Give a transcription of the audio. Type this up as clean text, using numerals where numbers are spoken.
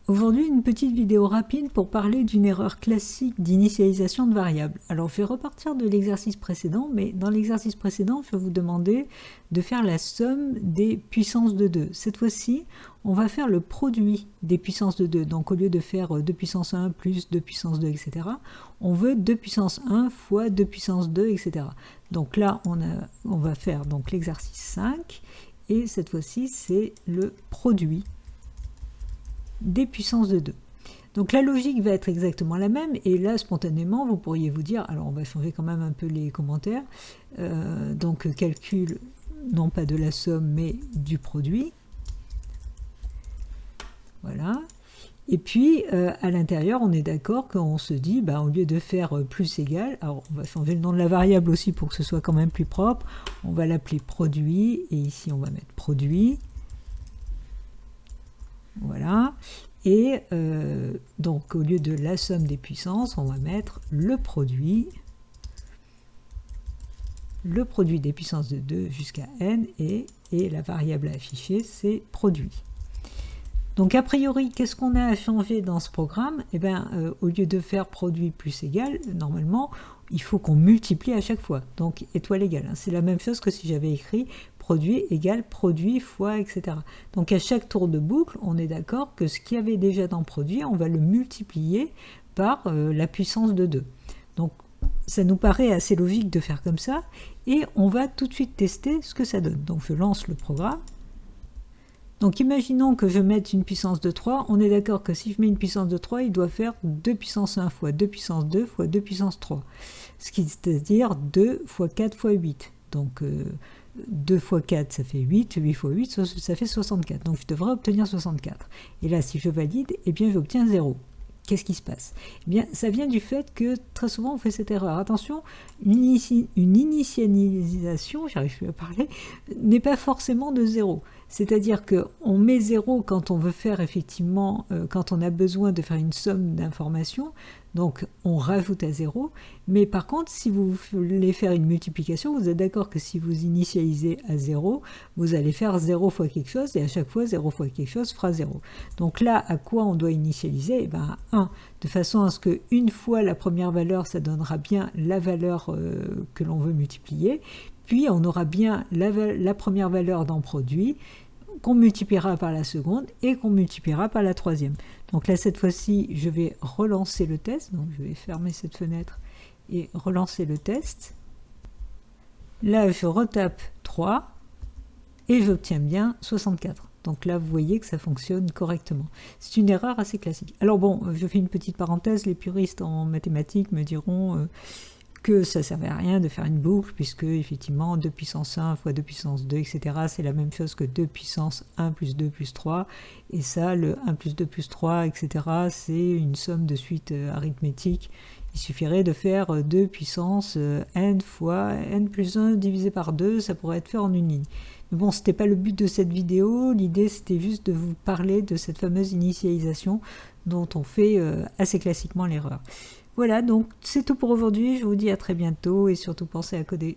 Aujourd'hui, une petite vidéo rapide pour parler d'une erreur classique d'initialisation de variables. Alors, je vais repartir de l'exercice précédent, mais dans l'exercice précédent, je vais vous demander de faire la somme des puissances de 2. Cette fois-ci, on va faire le produit des puissances de 2. Donc, au lieu de faire 2 puissance 1 plus 2 puissance 2, etc., on veut 2 puissance 1 fois 2 puissance 2, etc. Donc là, on va faire l'exercice 5, et cette fois-ci, c'est le produit des puissances de 2. Donc la logique va être exactement la même, et là spontanément vous pourriez vous dire, alors on va changer quand même un peu les commentaires, donc calcul non pas de la somme mais du produit, voilà, et puis à l'intérieur on est d'accord qu'on se dit, au lieu de faire plus égal, alors on va changer le nom de la variable aussi pour que ce soit quand même plus propre, on va l'appeler produit, et ici on va mettre produit. Voilà, et donc au lieu de la somme des puissances, on va mettre le produit des puissances de 2 jusqu'à n, et la variable à afficher, c'est produit. Donc a priori, qu'est-ce qu'on a à changer dans ce programme? Eh bien, au lieu de faire produit plus égal, normalement, il faut qu'on multiplie à chaque fois. Donc étoile égale, c'est la même chose que si j'avais écrit produit égale produit fois, etc. Donc à chaque tour de boucle, on est d'accord que ce qu'il y avait déjà dans produit, on va le multiplier par la puissance de 2. Donc ça nous paraît assez logique de faire comme ça, et on va tout de suite tester ce que ça donne. Donc je lance le programme. Donc imaginons que je mette une puissance de 3, on est d'accord que si je mets une puissance de 3, il doit faire 2 puissance 1 fois 2 puissance 2 fois 2 puissance 3. C'est-à-dire 2 fois 4 fois 8. Donc 2 fois 4, ça fait 8, 8 fois 8, ça fait 64. Donc je devrais obtenir 64. Et là, si je valide, eh bien j'obtiens 0. Qu'est-ce qui se passe? Eh bien, ça vient du fait que très souvent on fait cette erreur. Attention, une initialisation, j'arrive plus à parler, n'est pas forcément de 0. C'est-à-dire qu'on met 0 quand on veut faire effectivement, quand on a besoin de faire une somme d'informations, donc on rajoute à 0, mais par contre, si vous voulez faire une multiplication, vous êtes d'accord que si vous initialisez à 0, vous allez faire 0 fois quelque chose, et à chaque fois, 0 fois quelque chose fera 0. Donc là, à quoi on doit initialiser? Eh bien, à 1, de façon à ce qu'une fois la première valeur, ça donnera bien la valeur que l'on veut multiplier, puis on aura bien la première valeur dans produit, qu'on multipliera par la seconde et qu'on multipliera par la troisième. Donc là, cette fois-ci, je vais relancer le test. Donc je vais fermer cette fenêtre et relancer le test. Là, je retape 3 et j'obtiens bien 64. Donc là, vous voyez que ça fonctionne correctement. C'est une erreur assez classique. Alors bon, je fais une petite parenthèse. Les puristes en mathématiques me diront que ça ne servait à rien de faire une boucle, puisque effectivement 2 puissance 1 fois 2 puissance 2, etc., c'est la même chose que 2 puissance 1 plus 2 plus 3, et ça, le 1 plus 2 plus 3, etc., c'est une somme de suite arithmétique. Il suffirait de faire 2 puissance n fois n plus 1 divisé par 2, ça pourrait être fait en une ligne. Mais bon, ce n'était pas le but de cette vidéo, l'idée c'était juste de vous parler de cette fameuse initialisation dont on fait assez classiquement l'erreur. Voilà, donc c'est tout pour aujourd'hui, je vous dis à très bientôt et surtout pensez à coder.